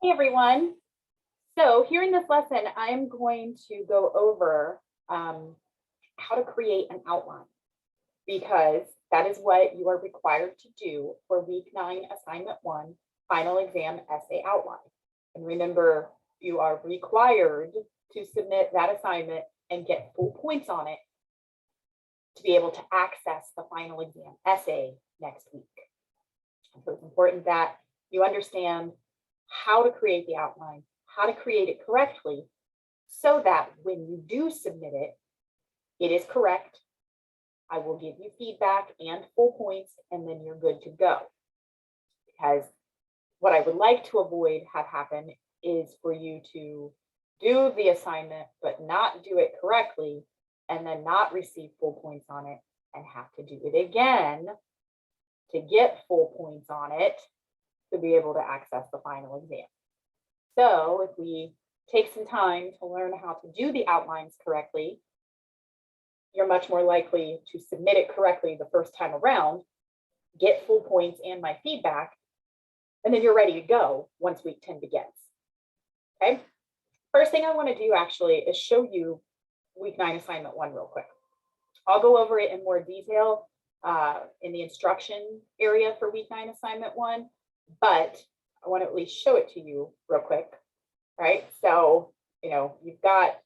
Hey everyone. So here in this lesson, I'm going to go over how to create an outline because that is what you are required to do for week 9, assignment 1, final exam essay outline. And remember, you are required to submit that assignment and get full points on it to be able to access the final exam essay next week. So it's important that you understand how to create the outline, how to create it correctly, so that when you do submit it, it is correct. I will give you feedback and full points, and then you're good to go. Because what I would like to avoid have happen is for you to do the assignment, but not do it correctly, and then not receive full points on it, and have to do it again to get full points on it to be able to access the final exam. So if we take some time to learn how to do the outlines correctly, you're much more likely to submit it correctly the first time around, get full points and my feedback, and then you're ready to go once week 10 begins. Okay. First thing I want to do actually is show you week 9 assignment 1 real quick. I'll go over it in more detail in the instruction area for week 9 assignment 1, but I want to at least show it to you real quick, right? So, you've got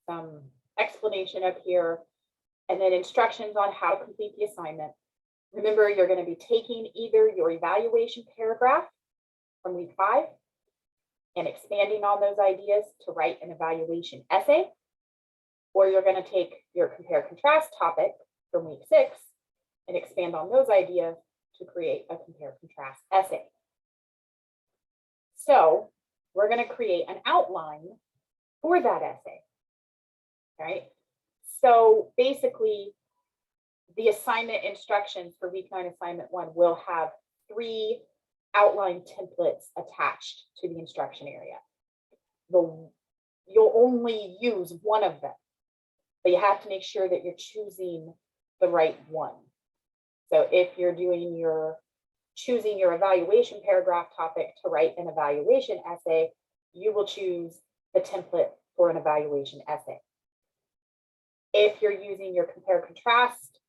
some explanation up here and then instructions on how to complete the assignment. Remember, you're going to be taking either your evaluation paragraph from week 5 and expanding on those ideas to write an evaluation essay, or you're going to take your compare contrast topic from week 6 and expand on those ideas to create a compare contrast essay. So we're going to create an outline for that essay, right? So basically, the assignment instructions for week 9 assignment 1 will have 3 outline templates attached to the instruction area. You'll only use one of them, but you have to make sure that you're choosing the right one. So if you're choosing your evaluation paragraph topic to write an evaluation essay, you will choose the template for an evaluation essay. If you're using your compare contrast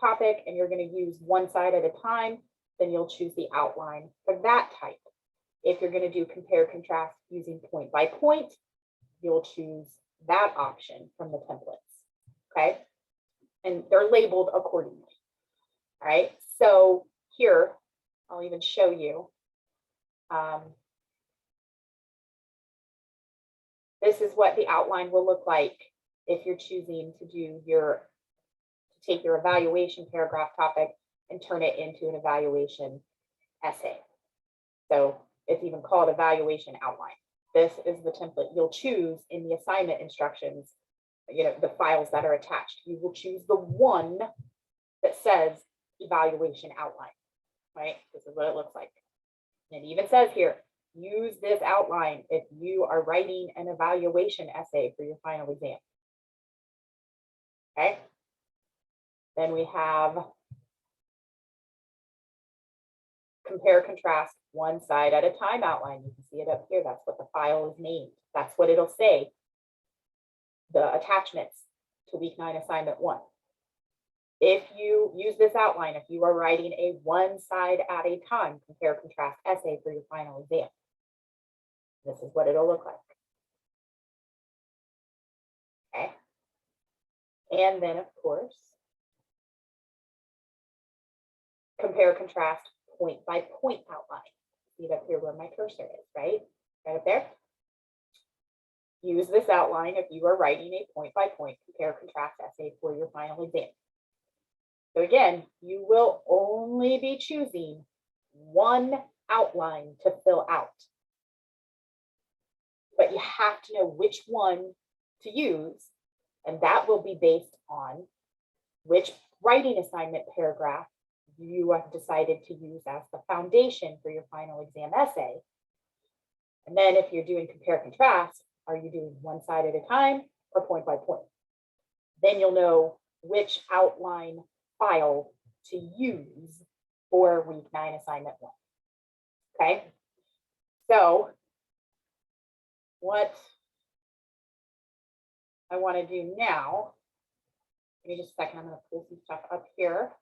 topic and you're going to use one side at a time, then you'll choose the outline for that type. If you're going to do compare contrast using point by point, you'll choose that option from the templates. Okay. And they're labeled accordingly. All right. So here, I'll even show you. This is what the outline will look like if you're choosing to take your evaluation paragraph topic and turn it into an evaluation essay. So it's even called evaluation outline. This is the template you'll choose in the assignment instructions, the files that are attached. You will choose the one that says evaluation outline, right? This is what it looks like. And it even says here, use this outline if you are writing an evaluation essay for your final exam. Okay. Then we have compare contrast one side at a time outline. You can see it up here. That's what the file is named. That's what it'll say. The attachments to week 9 assignment 1. If you use this outline, if you are writing a one side at a time compare contrast essay for your final exam, this is what it'll look like. Okay. And then, of course, compare contrast point by point outline. See it up here where my cursor is, right? Right up there. Use this outline if you are writing a point by point compare contrast essay for your final exam. So again, you will only be choosing one outline to fill out. But you have to know which one to use, and that will be based on which writing assignment paragraph you have decided to use as the foundation for your final exam essay. And then if you're doing compare contrast, are you doing one side at a time or point by point? Then you'll know which outline file to use for week 9 assignment 1. Okay. So what I want to do now, give me just a second, I'm going to pull some stuff up here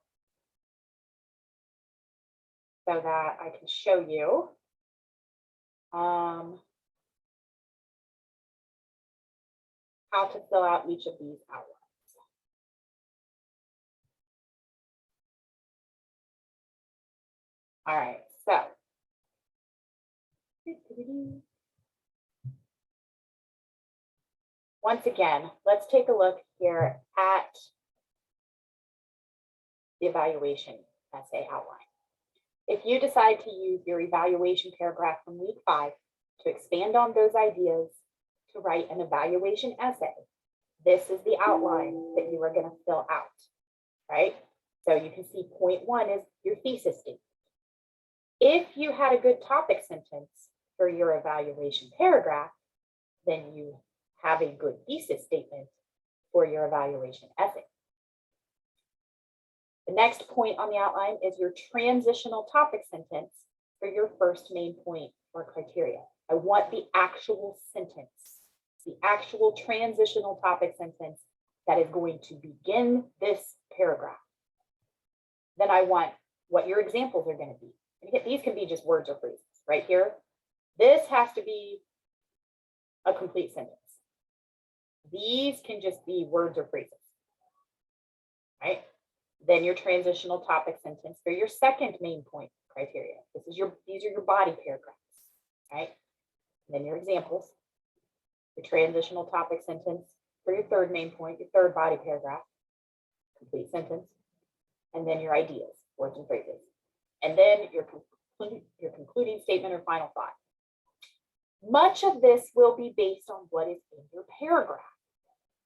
so that I can show you. How to fill out each of these outlines. All right, so once again, let's take a look here at the evaluation essay outline. If you decide to use your evaluation paragraph from week 5 to expand on those ideas to write an evaluation essay, this is the outline that you are going to fill out, right? So you can see point 1 is your thesis statement. If you had a good topic sentence for your evaluation paragraph, then you have a good thesis statement for your evaluation essay. The next point on the outline is your transitional topic sentence for your first main point or criteria. I want the actual sentence, the actual transitional topic sentence that is going to begin this paragraph. Then I want what your examples are going to be. And these can be just words or phrases right here. This has to be a complete sentence. These can just be words or phrases, right? Then your transitional topic sentence for your second main point criteria. These are your body paragraphs, right? And then your examples, your transitional topic sentence for your third main point, your third body paragraph, complete sentence, and then your ideas, words and phrases. And then your concluding statement or final thought. Much of this will be based on what is in your paragraph,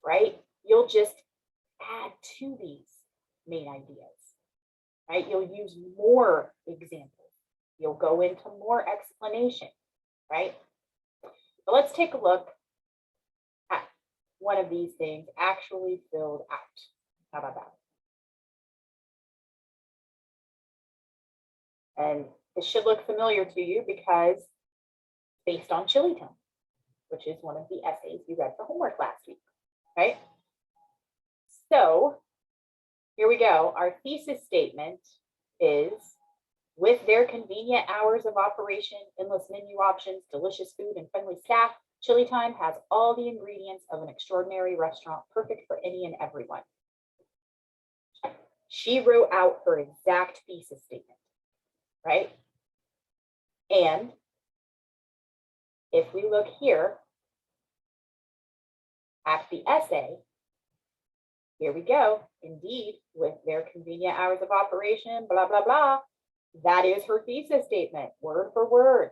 right? You'll just add to these main ideas, right? You'll use more examples. You'll go into more explanation, right? So let's take a look at one of these things actually filled out. How about that? And it should look familiar to you because based on Chili Time, which is one of the essays you read for homework last week, right? So here we go. Our thesis statement is, with their convenient hours of operation, endless menu options, delicious food, and friendly staff, Chili Time has all the ingredients of an extraordinary restaurant, perfect for any and everyone. She wrote out her exact thesis statement, right? And if we look here at the essay, here we go. Indeed, with their convenient hours of operation, blah, blah, blah. That is her thesis statement, word for word,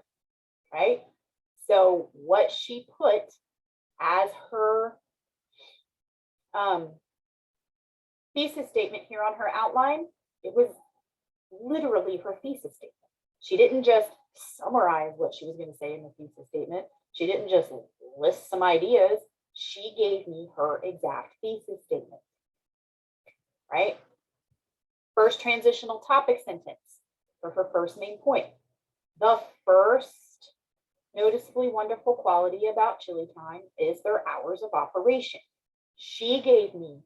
right? So what she put as her thesis statement here on her outline, it was literally her thesis statement. She didn't just summarize what she was going to say in the thesis statement. She didn't just list some ideas. She gave me her exact thesis statement, right? First transitional topic sentence for her first main point. The first noticeably wonderful quality about Chili Time is their hours of operation. She gave me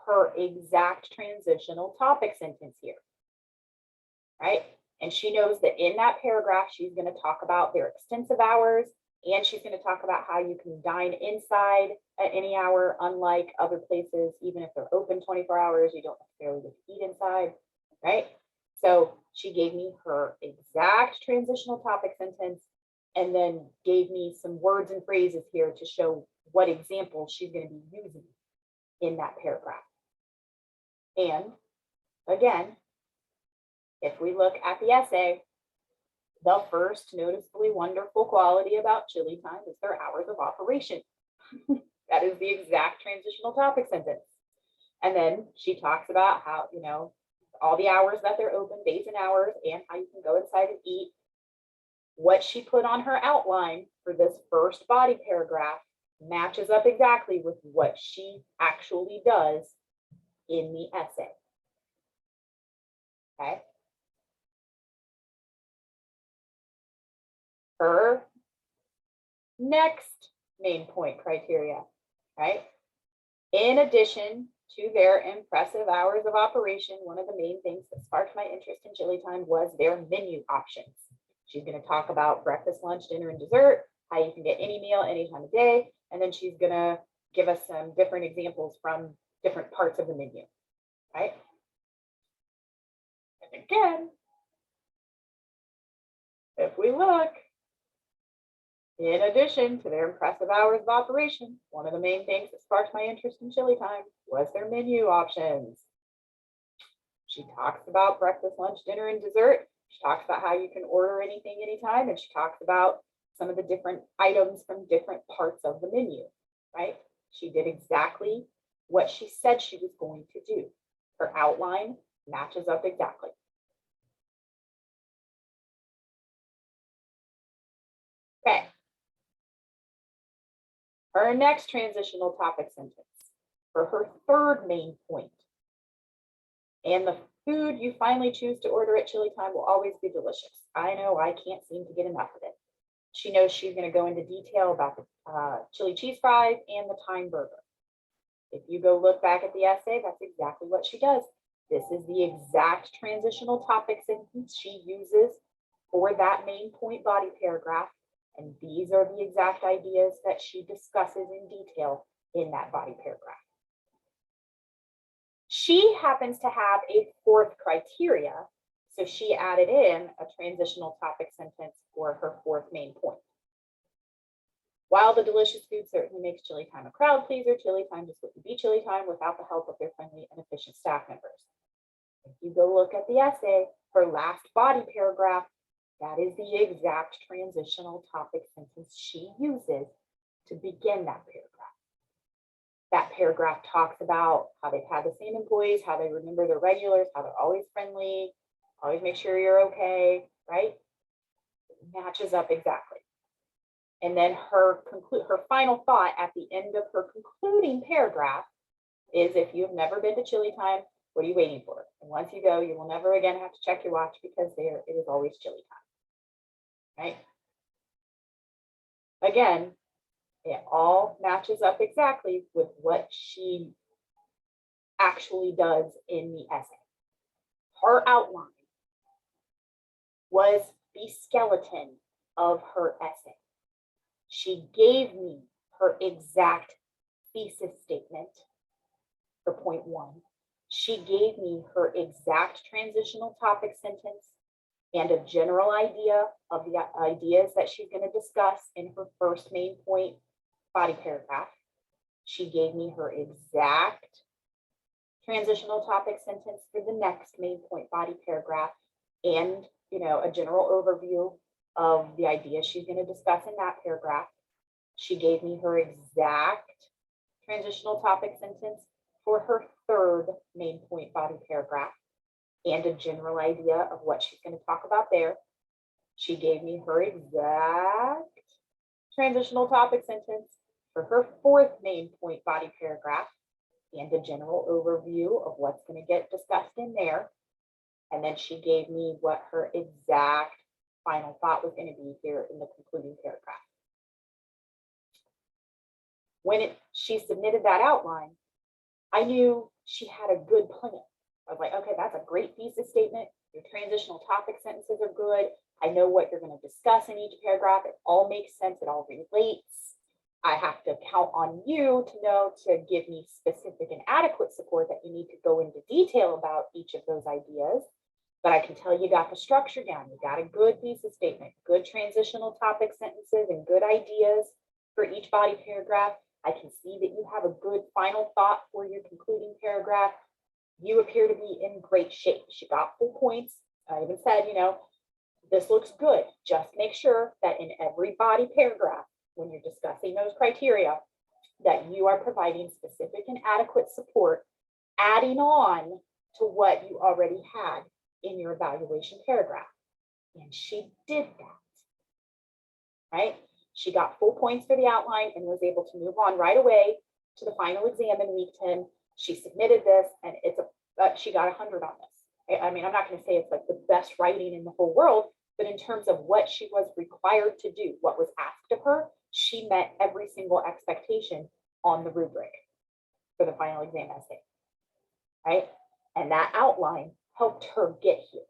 her exact transitional topic sentence here, right? And she knows that in that paragraph, she's going to talk about their extensive hours, and she's going to talk about how you can dine inside at any hour, unlike other places. Even if they're open 24 hours, you don't necessarily get to eat inside, right? So she gave me her exact transitional topic sentence and then gave me some words and phrases here to show what examples she's going to be using in that paragraph. And again, if we look at the essay, the first noticeably wonderful quality about Chili Time is their hours of operation. That is the exact transitional topic sentence. And then she talks about how, you know, all the hours that they're open, days and hours, and how you can go inside and eat. What she put on her outline for this first body paragraph matches up exactly with what she actually does in the essay. Okay. Her next main point criteria, right? In addition to their impressive hours of operation, one of the main things that sparked my interest in Chili Time was their menu options. She's going to talk about breakfast, lunch, dinner, and dessert, how you can get any meal any time of day, and then she's going to give us some different examples from different parts of the menu, right? And again, if we look, in addition to their impressive hours of operation, one of the main things that sparked my interest in Chili Time was their menu options. She talks about breakfast, lunch, dinner, and dessert. She talks about how you can order anything, anytime, and she talks about some of the different items from different parts of the menu, right? She did exactly what she said she was going to do. Her outline matches up exactly. Okay. Her next transitional topic sentence for her third main point. And the food you finally choose to order at Chili Time will always be delicious. I know I can't seem to get enough of it. She knows she's going to go into detail about the chili cheese fries and the thyme burger. If you go look back at the essay, that's exactly what she does. This is the exact transitional topic sentence she uses for that main point body paragraph. And these are the exact ideas that she discusses in detail in that body paragraph. She happens to have a fourth criteria, so she added in a transitional topic sentence for her fourth main point. While the delicious food certainly makes Chili Time a crowd pleaser, Chili Time just wouldn't be Chili Time without the help of their friendly and efficient staff members. If you go look at the essay, her last body paragraph, that is the exact transitional topic sentence she uses to begin that paragraph. That paragraph talks about how they've had the same employees, how they remember their regulars, how they're always friendly, always make sure you're okay, right? It matches up exactly. And then her final thought at the end of her concluding paragraph is, if you've never been to Chili Time, what are you waiting for? And once you go, you will never again have to check your watch because it is always Chili Time, right? Again, it all matches up exactly with what she actually does in the essay. Her outline was the skeleton of her essay. She gave me her exact thesis statement for point one. She gave me her exact transitional topic sentence and a general idea of the ideas that she's going to discuss in her first main point body paragraph. She gave me her exact transitional topic sentence for the next main point body paragraph and, a general overview of the ideas she's going to discuss in that paragraph. She gave me her exact transitional topic sentence for her third main point body paragraph and a general idea of what she's going to talk about there. She gave me her exact transitional topic sentence for her fourth main point body paragraph and a general overview of what's going to get discussed in there. And then she gave me what her exact final thought was going to be here in the concluding paragraph. When she submitted that outline, I knew she had a good plan. I was like, okay, that's a great thesis statement. Your transitional topic sentences are good. I know what you're going to discuss in each paragraph. It all makes sense. It all relates. I have to count on you to know to give me specific and adequate support that you need to go into detail about each of those ideas. But I can tell you got the structure down. You got a good thesis statement, good transitional topic sentences, and good ideas for each body paragraph. I can see that you have a good final thought for your concluding paragraph. You appear to be in great shape. She got full points. I even said, this looks good. Just make sure that in every body paragraph, when you're discussing those criteria, that you are providing specific and adequate support, adding on to what you already had in your evaluation paragraph. And she did that, right? She got full points for the outline and was able to move on right away to the final exam in week 10. She submitted this and she got 100 on this. I mean, I'm not going to say it's like the best writing in the whole world, but in terms of what she was required to do, what was asked of her, she met every single expectation on the rubric for the final exam essay, right? And that outline helped her get here.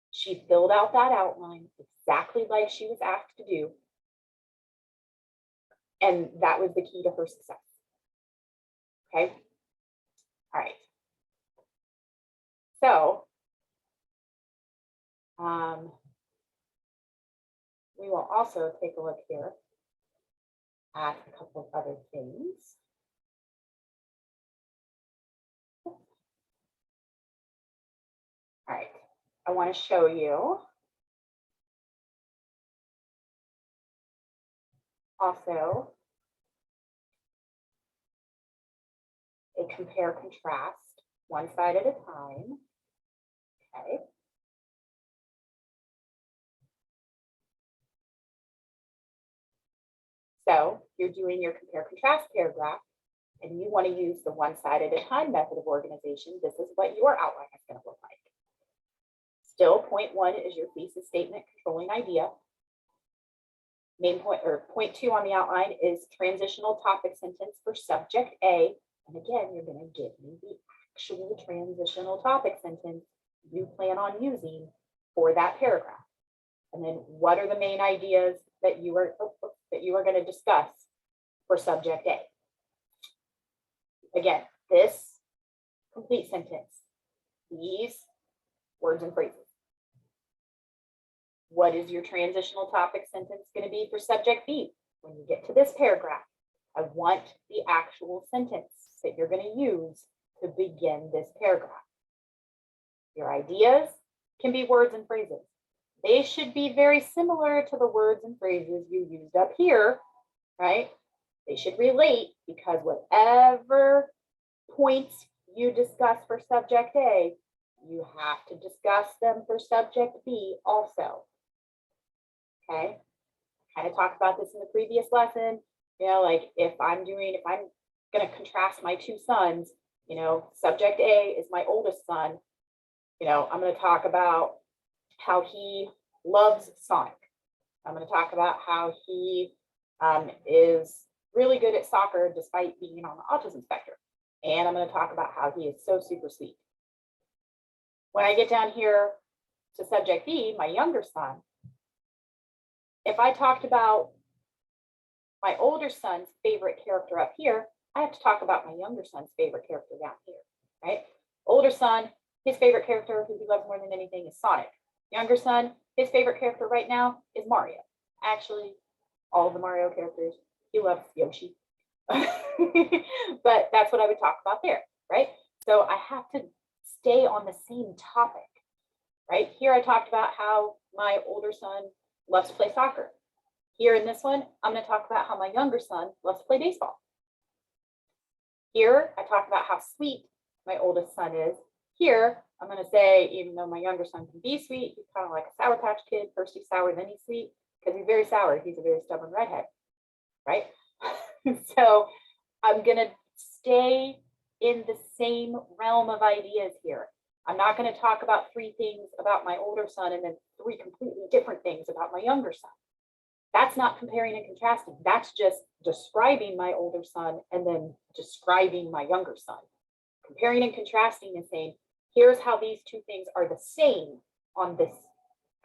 She filled out that outline exactly like she was asked to do. And that was the key to her success. Okay. All right. So we will also take a look here at a couple of other things. All right. I want to show you also a compare contrast, one side at a time. Okay. So you're doing your compare contrast paragraph and you want to use the one side at a time method of organization. This is what your outline is going to look like. Still, point one is your thesis statement controlling idea. Main point or point two on the outline is transitional topic sentence for subject A. And again, you're going to give me the actual transitional topic sentence you plan on using for that paragraph. And then what are the main ideas that you are going to discuss for subject A? Again, this complete sentence, these words and phrases. What is your transitional topic sentence going to be for subject B? When you get to this paragraph, I want the actual sentence that you're going to use to begin this paragraph. Your ideas can be words and phrases. They should be very similar to the words and phrases you used up here, right? They should relate because whatever points you discuss for subject A, you have to discuss them for subject B also. Okay, kind of talked about this in the previous lesson. You know, like if I'm going to contrast my two sons, you know, subject A is my oldest son. You know, I'm going to talk about how he loves Sonic. I'm going to talk about how he is really good at soccer despite being on the autism spectrum. And I'm going to talk about how he is so super sweet. When I get down here to subject B, my younger son, if I talked about my older son's favorite character up here, I have to talk about my younger son's favorite character down here, right? Older son, his favorite character who he loves more than anything is Sonic. Younger son, his favorite character right now is Mario. Actually, all of the Mario characters, he loves Yoshi. But that's what I would talk about there, right? So I have to stay on the same topic, right? Here I talked about how my older son loves to play soccer. Here in this one, I'm going to talk about how my younger son loves to play baseball. Here, I talk about how sweet my oldest son is. Here, I'm going to say, even though my younger son can be sweet, he's kind of like a Sour Patch Kid. First he's sour, then he's sweet, because he's very sour. He's a very stubborn redhead, right? So I'm going to stay in the same realm of ideas here. I'm not going to talk about three things about my older son and then three completely different things about my younger son. That's not comparing and contrasting. That's just describing my older son and then describing my younger son. Comparing and contrasting is saying, here's how these two things are the same on this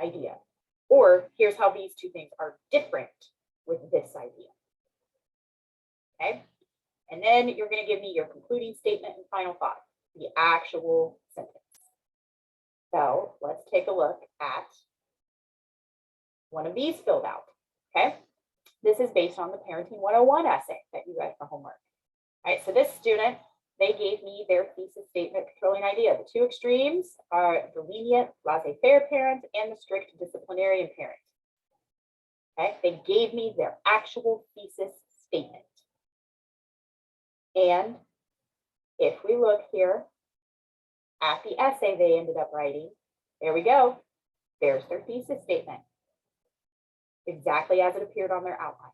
idea. Or here's how these two things are different with this idea. Okay? And then you're going to give me your concluding statement and final thought, the actual sentence. So let's take a look at one of these filled out. Okay, this is based on the Parenting 101 essay that you read for homework. All right, so this student, they gave me their thesis statement controlling idea. The two extremes are the lenient, laissez-faire parent and the strict disciplinarian parent. Okay, they gave me their actual thesis statement. And if we look here at the essay they ended up writing, there we go. There's their thesis statement. Exactly as it appeared on their outline.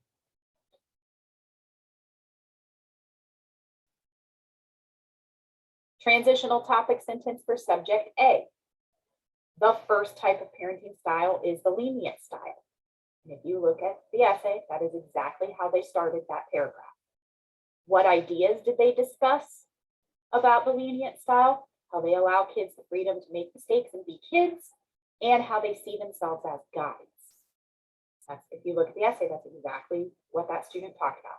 Transitional topic sentence for subject A. The first type of parenting style is the lenient style. And if you look at the essay, that is exactly how they started that paragraph. What ideas did they discuss about the lenient style? How they allow kids the freedom to make mistakes and be kids, and how they see themselves as guides. If you look at the essay, that's exactly what that student talked about.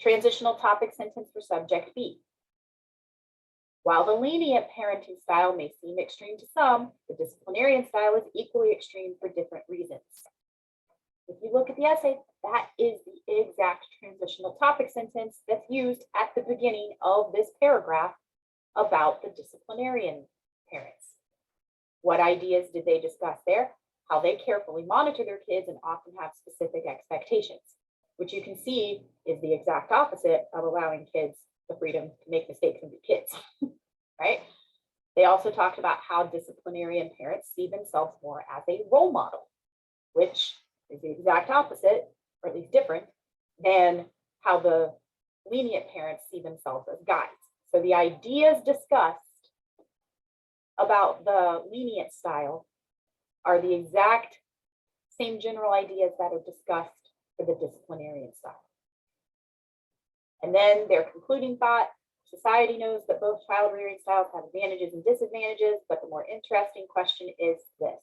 Transitional topic sentence for subject B. While the lenient parenting style may seem extreme to some, the disciplinarian style is equally extreme for different reasons. If you look at the essay, that is the exact transitional topic sentence that's used at the beginning of this paragraph about the disciplinarian parents. What ideas did they discuss there? How they carefully monitor their kids and often have specific expectations, which you can see is the exact opposite of allowing kids the freedom to make mistakes and be kids, right? They also talked about how disciplinarian parents see themselves more as a role model, which is the exact opposite, or at least different, than how the lenient parents see themselves as guides. So the ideas discussed about the lenient style are the exact same general ideas that are discussed for the disciplinarian style. And then their concluding thought, society knows that both child rearing styles have advantages and disadvantages, but the more interesting question is this: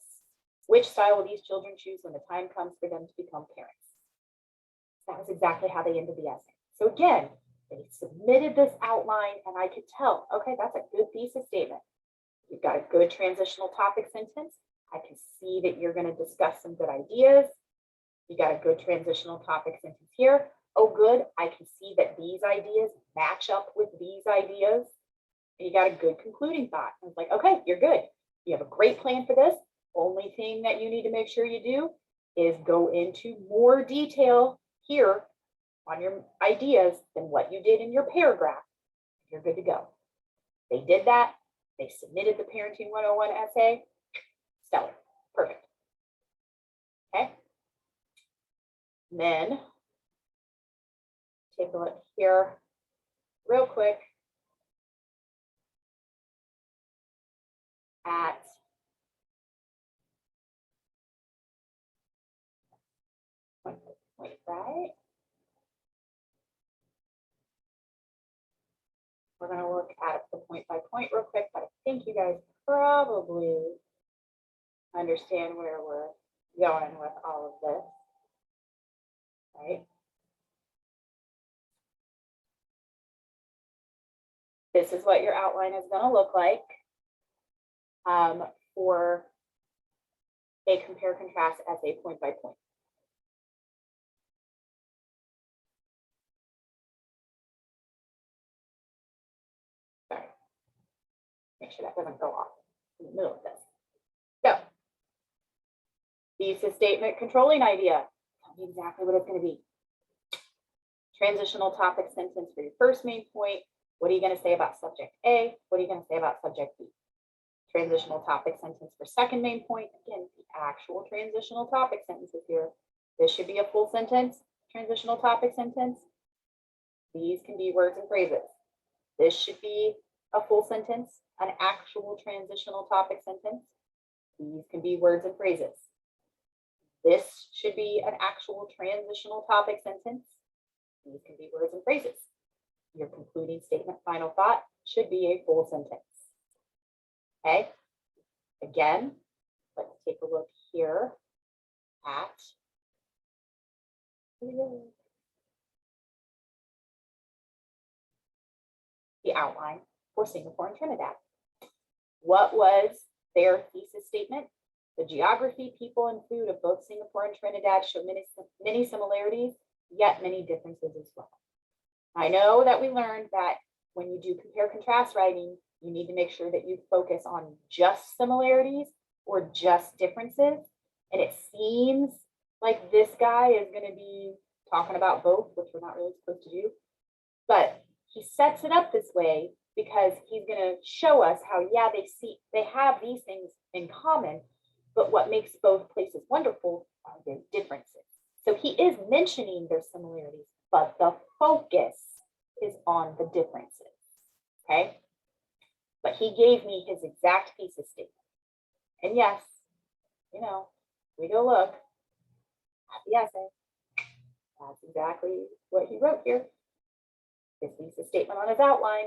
which style will these children choose when the time comes for them to become parents? That was exactly how they ended the essay. So again, they submitted this outline and I could tell, okay, that's a good thesis statement. You've got a good transitional topic sentence. I can see that you're going to discuss some good ideas. You got a good transitional topic sentence here. Oh, good. I can see that these ideas match up with these ideas. And you got a good concluding thought. And it's like, okay, you're good. You have a great plan for this. Only thing that you need to make sure you do is go into more detail here on your ideas than what you did in your paragraph. You're good to go. They did that. They submitted the Parenting 101 essay. Stellar. Perfect. Okay. And then take a look here real quick at right? We're going to look at the point by point real quick, but I think you guys probably understand where we're going with all of this, right? This is what your outline is going to look like for a compare contrast essay point by point. Sorry, make sure that doesn't go off in the middle of this. So, thesis statement, controlling idea. Tell me exactly what it's going to be. Transitional topic sentence for your first main point. What are you going to say about subject A? What are you going to say about subject B? Transitional topic sentence for second main point. Again, the actual transitional topic sentences here. This should be a full sentence, transitional topic sentence. These can be words and phrases. This should be a full sentence, an actual transitional topic sentence. These can be words and phrases. This should be an actual transitional topic sentence. These can be words and phrases. Your concluding statement, final thought, should be a full sentence. Okay, again, let's take a look here at the outline for Singapore and Trinidad. What was their thesis statement? The geography, people, and food of both Singapore and Trinidad show many similarities, yet many differences as well. I know that we learned that when you do compare contrast writing, you need to make sure that you focus on just similarities or just differences. And it seems like this guy is going to be talking about both, which we're not really supposed to do. But he sets it up this way because he's going to show us how, yeah, they have these things in common, but what makes both places wonderful are their differences. So he is mentioning their similarities, but the focus is on the differences. Okay. But he gave me his exact thesis statement. And yes, you know, we go look. the essay. That's exactly what he wrote here. His thesis statement on his outline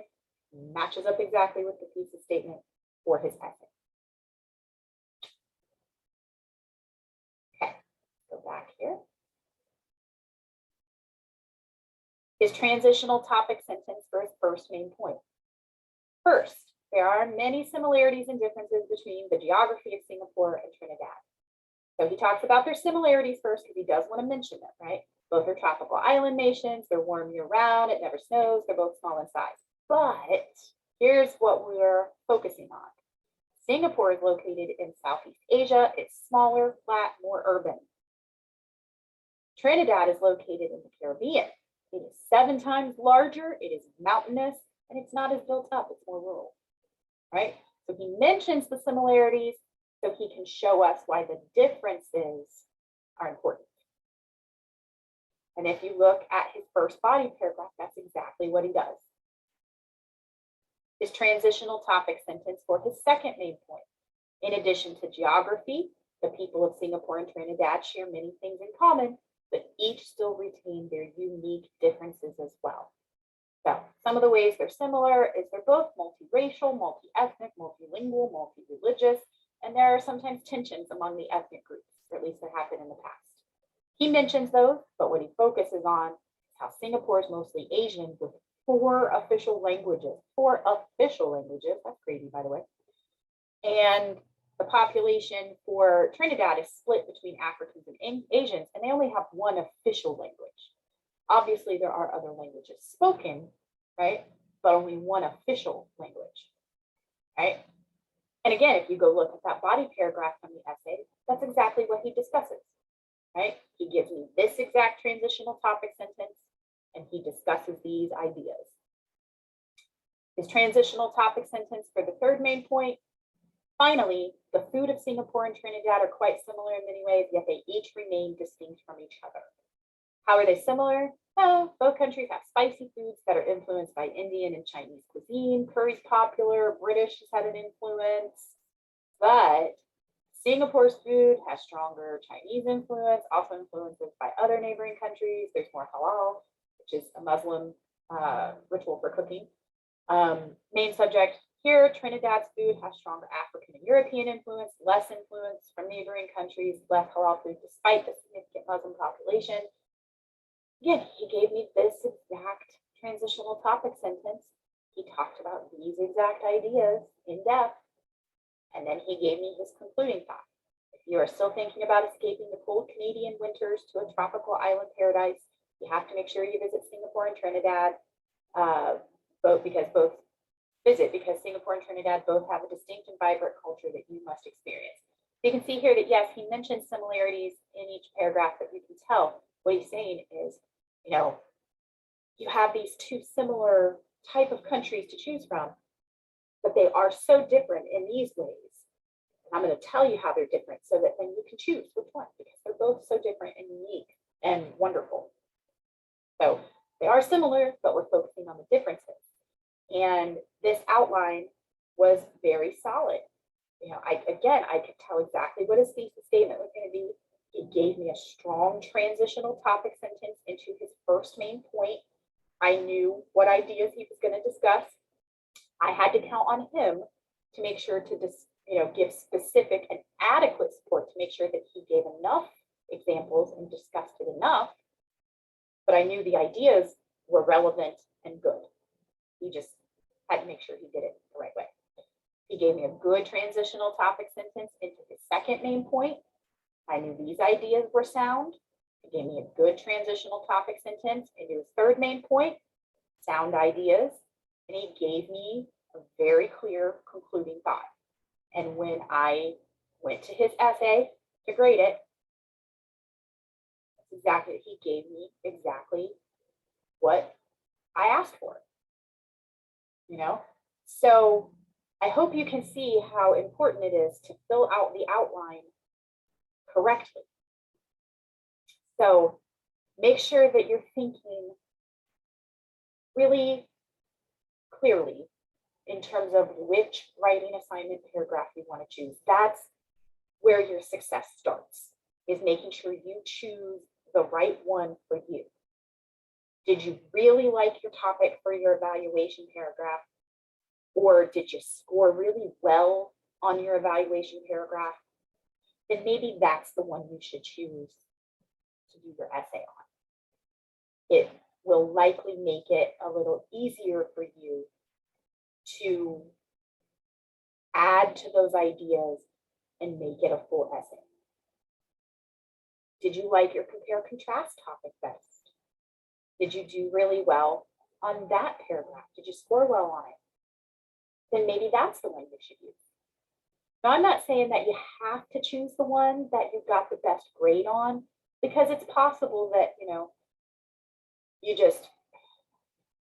matches up exactly with the thesis statement for his essay. Okay, go back here. His transitional topic sentence for his first main point. First, there are many similarities and differences between the geography of Singapore and Trinidad. So he talks about their similarities first because he does want to mention them, right? Both are tropical island nations. They're warm year-round. It never snows. They're both small in size. But here's what we're focusing on. Singapore is located in Southeast Asia. It's smaller, flat, more urban. Trinidad is located in the Caribbean. It is 7 times larger. It is mountainous, and it's not as built up. It's more rural, right? So he mentions the similarities so he can show us why the differences are important. And if you look at his first body paragraph, that's exactly what he does. His transitional topic sentence for his second main point. In addition to geography, the people of Singapore and Trinidad share many things in common, but each still retain their unique differences as well. So some of the ways they're similar is they're both multiracial, multi-ethnic, multilingual, multi-religious, and there are sometimes tensions among the ethnic groups, or at least there have been in the past. He mentions those, but what he focuses on is how Singapore is mostly Asian with 4 official languages. 4 official languages, that's crazy, by the way. And the population for Trinidad is split between Africans and Asians, and they only have 1 official language. Obviously, there are other languages spoken, right? But only 1 official language, right? And again, if you go look at that body paragraph from the essay, that's exactly what he discusses, right? He gives me this exact transitional topic sentence, and he discusses these ideas. His transitional topic sentence for the third main point. Finally, the food of Singapore and Trinidad are quite similar in many ways, yet they each remain distinct from each other. How are they similar? Well, both countries have spicy foods that are influenced by Indian and Chinese cuisine. Curry's popular, British has had an influence, but Singapore's food has stronger Chinese influence, also influences by other neighboring countries. There's more halal, which is a Muslim ritual for cooking. Main subject here, Trinidad's food has stronger African and European influence, less influence from neighboring countries, less halal food despite the significant Muslim population. Again, he gave me this exact transitional topic sentence. He talked about these exact ideas in depth, and then he gave me his concluding thought. If you are still thinking about escaping the cold Canadian winters to a tropical island paradise, you have to make sure you visit Singapore and Trinidad, because Singapore and Trinidad both have a distinct and vibrant culture that you must experience. You can see here that, yes, he mentions similarities in each paragraph, but you can tell what he's saying is, you have these 2 similar type of countries to choose from, but they are so different in these ways. And I'm going to tell you how they're different so that then you can choose which one, because they're both so different and unique and wonderful. So they are similar, but we're focusing on the differences. And this outline was very solid. I could tell exactly what his thesis statement was going to be. He gave me a strong transitional topic sentence into his first main point. I knew what ideas he was going to discuss. I had to count on him to make sure to give specific and adequate support to make sure that he gave enough examples and discussed it enough. But I knew the ideas were relevant and good. He just had to make sure he did it the right way. He gave me a good transitional topic sentence into his second main point. I knew these ideas were sound. He gave me a good transitional topic sentence into his third main point, sound ideas, and he gave me a very clear concluding thought. And when I went to his essay to grade it, he gave me exactly what I asked for. So I hope you can see how important it is to fill out the outline correctly. So make sure that you're thinking really clearly in terms of which writing assignment paragraph you want to choose. That's where your success starts, is making sure you choose the right one for you. Did you really like your topic for your evaluation paragraph? Or did you score really well on your evaluation paragraph? Then maybe that's the one you should choose to do your essay on. It will likely make it a little easier for you to add to those ideas and make it a full essay. Did you like your compare contrast topic best? Did you do really well on that paragraph? Did you score well on it? Then maybe that's the one you should use. Now, I'm not saying that you have to choose the one that you got the best grade on, because it's possible that,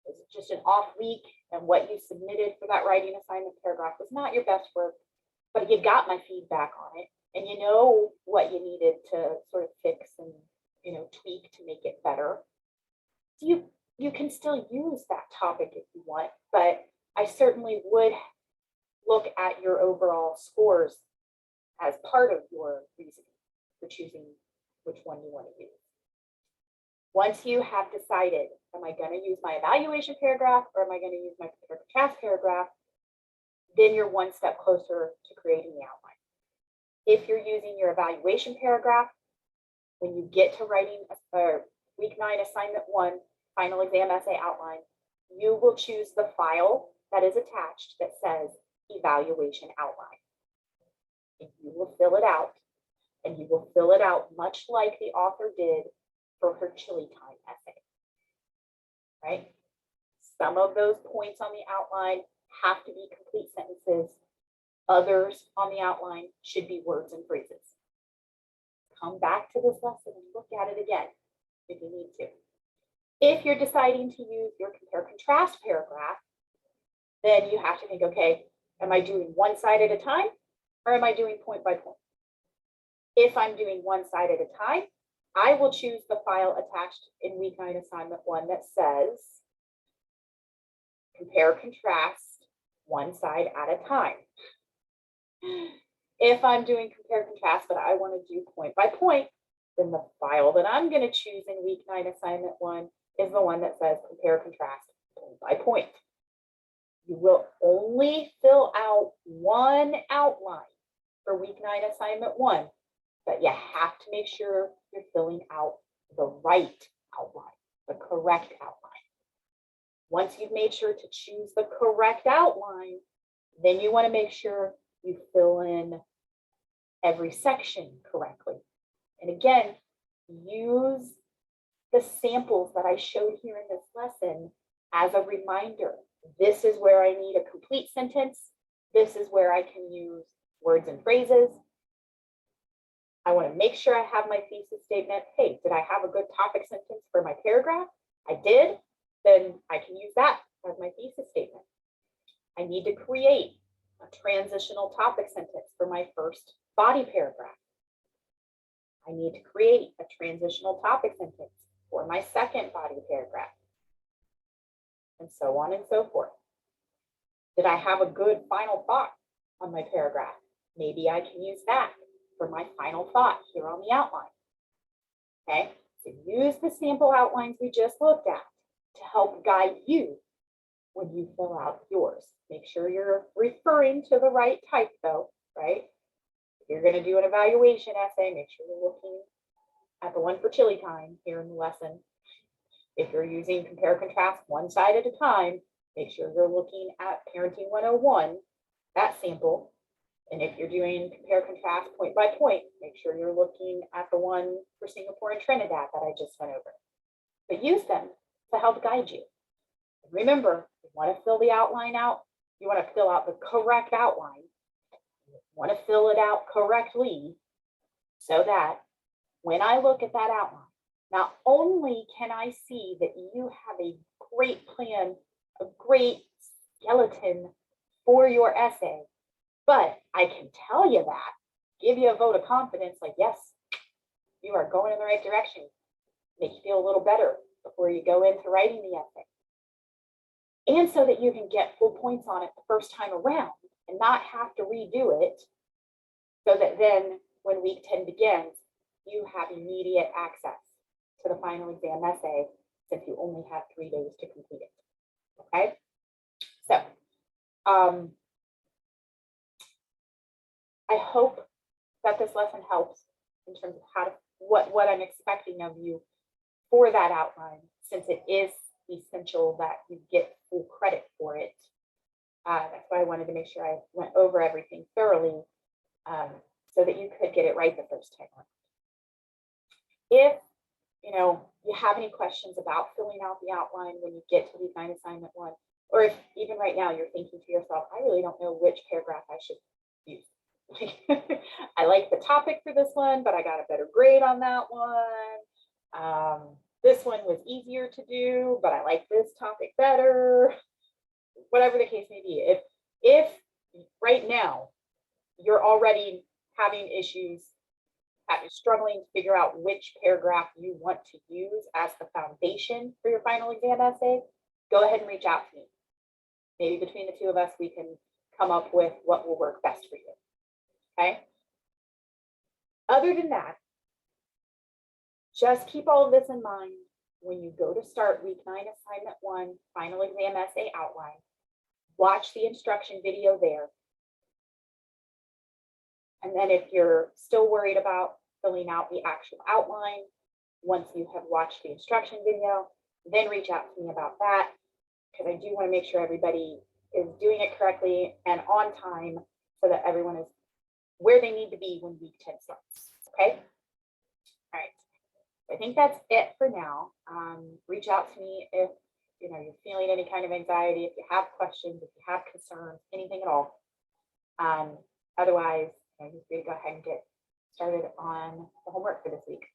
it's just an off week and what you submitted for that writing assignment paragraph was not your best work, but you got my feedback on it and you know what you needed to sort of fix and, tweak to make it better. So you can still use that topic if you want, but I certainly would look at your overall scores as part of your reasoning for choosing which one you want to use. Once you have decided, am I going to use my evaluation paragraph or am I going to use my compare contrast paragraph, then you're one step closer to creating the outline. If you're using your evaluation paragraph, when you get to writing week 9 assignment 1 final exam essay outline, you will choose the file that is attached that says evaluation outline. And you will fill it out, and you will fill it out much like the author did for her chili time essay, right? Some of those points on the outline have to be complete sentences. Others on the outline should be words and phrases. Come back to this lesson and look at it again if you need to. If you're deciding to use your compare contrast paragraph, then you have to think, okay, am I doing one side at a time or am I doing point by point? If I'm doing one side at a time, I will choose the file attached in week 9 assignment 1 that says compare contrast one side at a time. If I'm doing compare contrast, but I want to do point by point, then the file that I'm going to choose in week 9 assignment 1 is the one that says compare contrast point by point. You will only fill out one outline for week 9 assignment 1, but you have to make sure you're filling out the right outline, the correct outline. Once you've made sure to choose the correct outline, then you want to make sure you fill in every section correctly. And again, use the samples that I showed here in this lesson as a reminder. This is where I need a complete sentence. This is where I can use words and phrases. I want to make sure I have my thesis statement. Hey, did I have a good topic sentence for my paragraph? I did. Then I can use that as my thesis statement. I need to create a transitional topic sentence for my first body paragraph. I need to create a transitional topic sentence for my second body paragraph, and so on and so forth. Did I have a good final thought on my paragraph? Maybe I can use that for my final thought here on the outline. Okay, so use the sample outlines we just looked at to help guide you when you fill out yours. Make sure you're referring to the right type though, right? If you're going to do an evaluation essay, make sure you're looking at the one for chili time here in the lesson. If you're using compare contrast one side at a time, make sure you're looking at Parenting 101, that sample. And if you're doing compare contrast point by point, make sure you're looking at the one for Singapore and Trinidad that I just went over. But use them to help guide you. And remember, you want to fill the outline out, you want to fill out the correct outline, you want to fill it out correctly so that when I look at that outline, not only can I see that you have a great plan, a great skeleton for your essay, but I can tell you that, give you a vote of confidence, like, yes, you are going in the right direction, make you feel a little better before you go into writing the essay. And so that you can get full points on it the first time around and not have to redo it, so that then when week 10 begins, you have immediate access to the final exam essay since you only have 3 days to complete it. Okay, so I hope that this lesson helps in terms of how to what I'm expecting of you for that outline, since it is essential that you get full credit for it. That's why I wanted to make sure I went over everything thoroughly so that you could get it right the first time around. If you have any questions about filling out the outline when you get to design assignment 1, or if even right now you're thinking to yourself, I really don't know which paragraph I should use. I like the topic for this one, but I got a better grade on that one. This one was easier to do, but I like this topic better. Whatever the case may be, if right now you're already having issues, struggling to figure out which paragraph you want to use as the foundation for your final exam essay, go ahead and reach out to me. Maybe between the two of us, we can come up with what will work best for you. Okay. Other than that, just keep all of this in mind when you go to start week 9, assignment 1, final exam essay outline. Watch the instruction video there. And then if you're still worried about filling out the actual outline, once you have watched the instruction video, then reach out to me about that, because I do want to make sure everybody is doing it correctly and on time so that everyone is where they need to be when week 10 starts. Okay. All right. I think that's it for now. Reach out to me if you're feeling any kind of anxiety, if you have questions, if you have concerns, anything at all. Otherwise, you're free to go ahead and get started on the homework for this week.